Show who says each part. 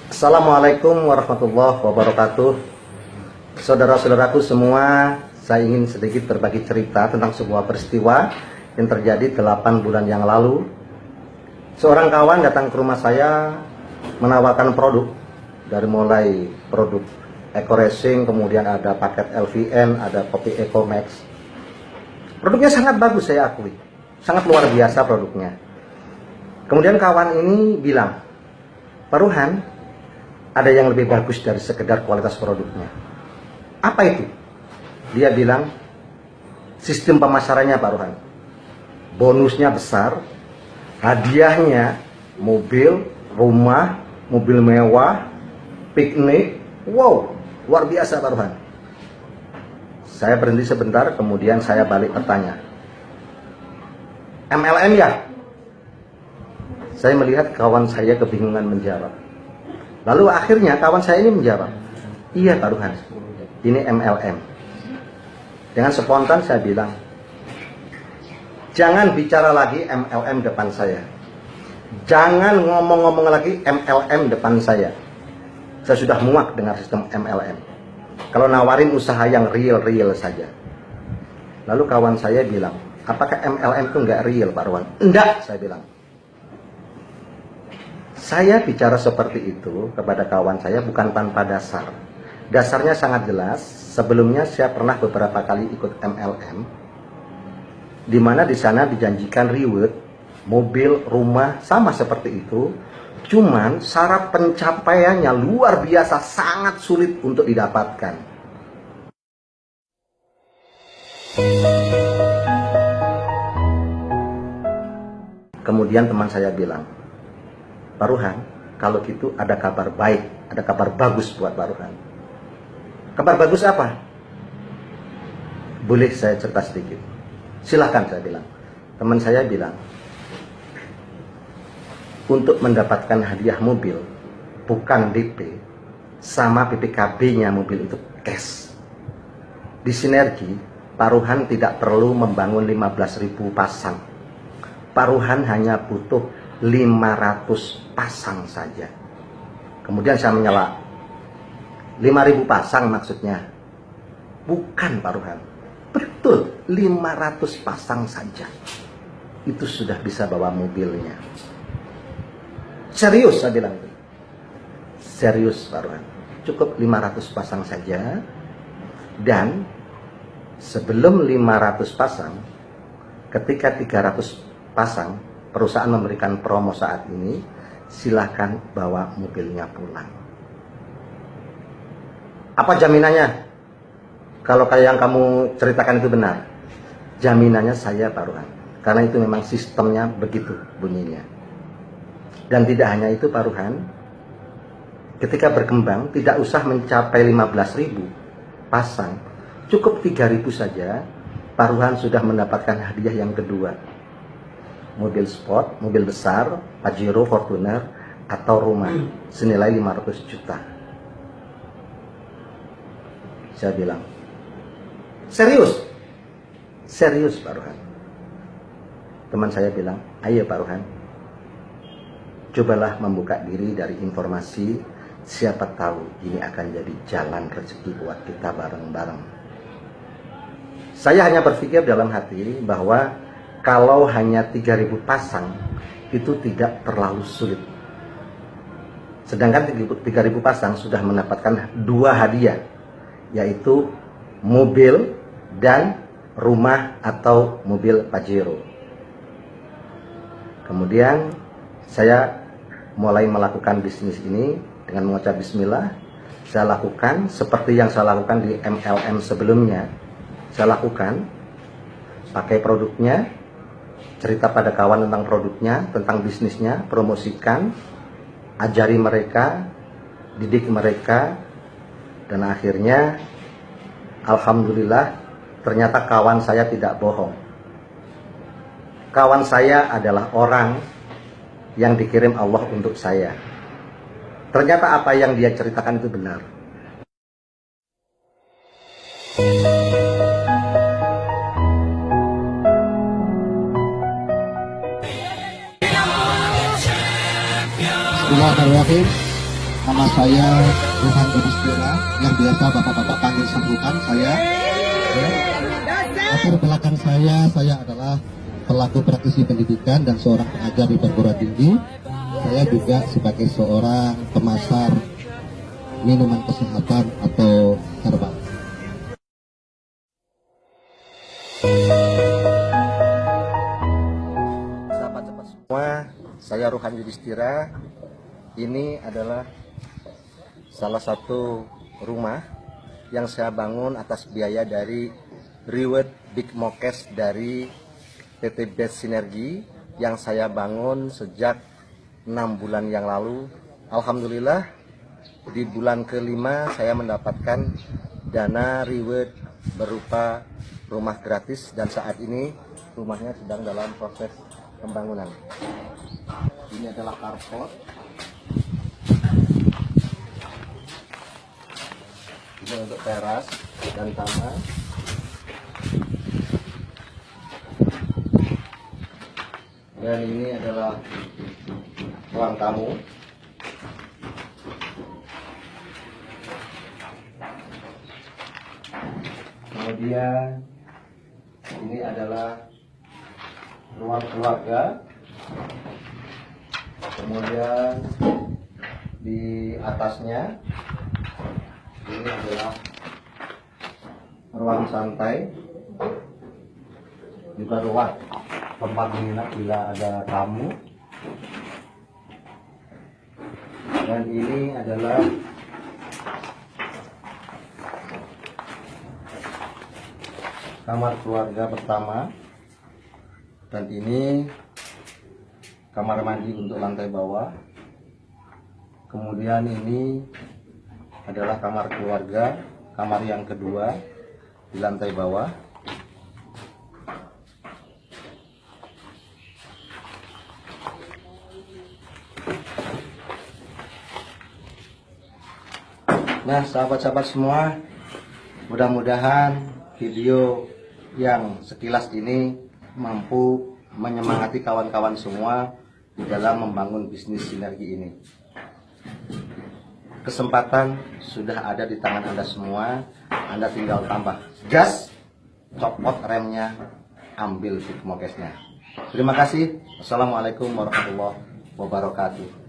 Speaker 1: Assalamualaikum warahmatullahi wabarakatuh. Saudara-saudaraku semua, saya ingin sedikit berbagi cerita tentang sebuah peristiwa yang terjadi 8 bulan yang lalu. Seorang kawan datang ke rumah saya menawarkan produk, dari mulai produk Eco Racing, kemudian ada paket LVN, ada kopi Eco Max. Produknya sangat bagus, saya akui, sangat luar biasa produknya. Kemudian kawan ini bilang, Pak Ruhan, ada yang lebih bagus dari sekedar kualitas produknya. Apa itu? Dia bilang, sistem pemasarannya Pak Ruhan. Bonusnya besar, hadiahnya mobil, rumah, mobil mewah, piknik. Wow, luar biasa Pak Ruhan. Saya berhenti sebentar, kemudian saya balik bertanya, MLM ya? Saya melihat kawan saya kebingungan menjawab. Lalu akhirnya kawan saya ini menjawab, iya Pak Ruhan, ini MLM. Dengan spontan saya bilang, jangan bicara lagi MLM depan saya. Jangan ngomong-ngomong lagi MLM depan saya. Saya sudah muak dengan sistem MLM. Kalau nawarin usaha yang real-real saja. Lalu kawan saya bilang, apakah MLM itu nggak real Pak Ruhan? Enggak, saya bilang. Saya bicara seperti itu kepada kawan saya bukan tanpa dasar. Dasarnya sangat jelas. Sebelumnya saya pernah beberapa kali ikut MLM, di mana di sana dijanjikan reward, mobil, rumah, sama seperti itu. Cuman syarat pencapaiannya luar biasa, sangat sulit untuk didapatkan. Kemudian teman saya bilang, Pak Ruhan, kalau gitu ada kabar baik, ada kabar bagus buat Pak Ruhan. Kabar bagus apa? Boleh saya cerita sedikit? Silahkan, saya bilang. Teman saya bilang, untuk mendapatkan hadiah mobil, bukan DP, sama PPKB-nya mobil itu cash. Di Sinergi, Pak Ruhan tidak perlu membangun 15.000 pasang. Pak Ruhan hanya butuh 500 pasang saja. Kemudian saya menyela, 5.000 pasang maksudnya? Bukan Pak Ruhan, betul 500 pasang saja. Itu sudah bisa bawa mobilnya. Serius saya bilang. Serius Pak Ruhan, cukup 500 pasang saja. Dan sebelum 500 pasang, ketika 300 pasang, perusahaan memberikan promo saat ini, silahkan bawa mobilnya pulang. Apa jaminannya? Kalau kayak yang kamu ceritakan itu benar, jaminannya saya Pak Ruhan, karena itu memang sistemnya begitu bunyinya. Dan tidak hanya itu Pak Ruhan, ketika berkembang tidak usah mencapai 15.000 pasang, cukup 3.000 saja, Pak Ruhan sudah mendapatkan hadiah yang kedua. Mobil sport, mobil besar, Pajero, Fortuner, atau rumah senilai 500 juta. Saya bilang, serius? Serius Pak Ruhan. Teman saya bilang, ayo Pak Ruhan, cobalah membuka diri dari informasi, siapa tahu ini akan jadi jalan rezeki buat kita bareng-bareng. Saya hanya berpikir dalam hati bahwa kalau hanya 3.000 pasang, itu tidak terlalu sulit. Sedangkan 3.000 pasang sudah mendapatkan 2 hadiah, yaitu mobil dan rumah atau mobil Pajero. Kemudian saya mulai melakukan bisnis ini dengan mengucap bismillah. Saya lakukan seperti yang saya lakukan di MLM sebelumnya. Saya lakukan, pakai produknya, cerita pada kawan tentang produknya, tentang bisnisnya, promosikan, ajari mereka, didik mereka, dan akhirnya alhamdulillah ternyata kawan saya tidak bohong. Kawan saya adalah orang yang dikirim Allah untuk saya. Ternyata apa yang dia ceritakan itu benar.
Speaker 2: Bismillahirrahmanirrahim. Nama saya Ruhan Yudhistira, yang biasa bapak-bapak panggil sanggukan saya. Latar belakang saya adalah pelaku praktisi pendidikan dan seorang pengajar di perguruan tinggi. Saya juga sebagai seorang pemasar minuman kesehatan atau herbal.
Speaker 1: Sahabat-sahabat semua, saya Ruhan Yudhistira. Ini adalah salah satu rumah yang saya bangun atas biaya dari Reward Big Mokes dari PT Best Sinergi yang saya bangun sejak 6 bulan yang lalu. Alhamdulillah di bulan kelima saya mendapatkan dana reward berupa rumah gratis, dan saat ini rumahnya sedang dalam proses pembangunan. Ini adalah carport. Ini untuk teras dan taman. Dan ini adalah ruang tamu. Kemudian ini adalah ruang keluarga. Kemudian di atasnya ini adalah ruang santai, juga ruang tempat menginap bila ada tamu. Dan ini adalah kamar keluarga pertama, dan ini kamar mandi untuk lantai bawah. Kemudian ini adalah kamar keluarga, kamar yang kedua di lantai bawah. Nah, sahabat-sahabat semua, mudah-mudahan video yang sekilas ini mampu menyemangati kawan-kawan semua di dalam membangun bisnis sinergi ini. Kesempatan sudah ada di tangan Anda semua. Anda tinggal tambah gas, copot remnya, ambil Big Mokesnya. Terima kasih. Wassalamualaikum warahmatullahi wabarakatuh.